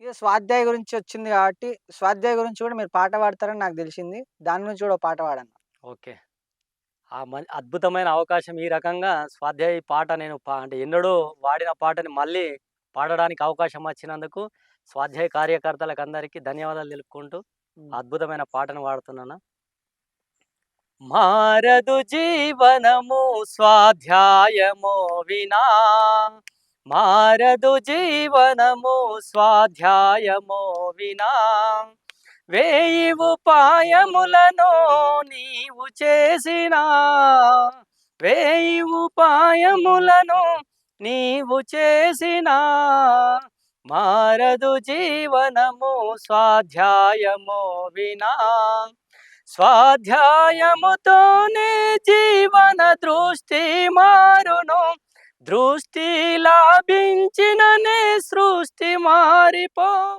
ఇగ స్వాధ్యాయ గురించి వచ్చింది కాబట్టి, స్వాధ్యాయ గురించి కూడా మీరు పాట పాడతారని నాకు తెలిసింది. దాని నుంచి కూడా ఒక పాట పాడండి. ఓకే. అద్భుతమైన అవకాశం ఈ రకంగా స్వాధ్యాయ పాట నేను అంటే ఎన్నడూ వాడిన పాటని మళ్ళీ పాడడానికి అవకాశం వచ్చినందుకు స్వాధ్యాయ కార్యకర్తలకందరికీ ధన్యవాదాలు తెలుపుకుంటూ హ్మ్. అద్భుతమైన పాటను పాడుతున్నాను. మారదు జీవనము స్వాధ్యాయమో వినా, మారదు జీవనము స్వాధ్యాయమో వినా, వేయి ఉపాయములను నీవు చేసినా, వేయి ఉపాయములను నీవు చేసినా, మారదు జీవనము స్వాధ్యాయమో వినా, స్వాధ్యాయముతోనే జీవన దృష్టి మారును, దృష్టి లాభించిననే సృష్టి మారిపో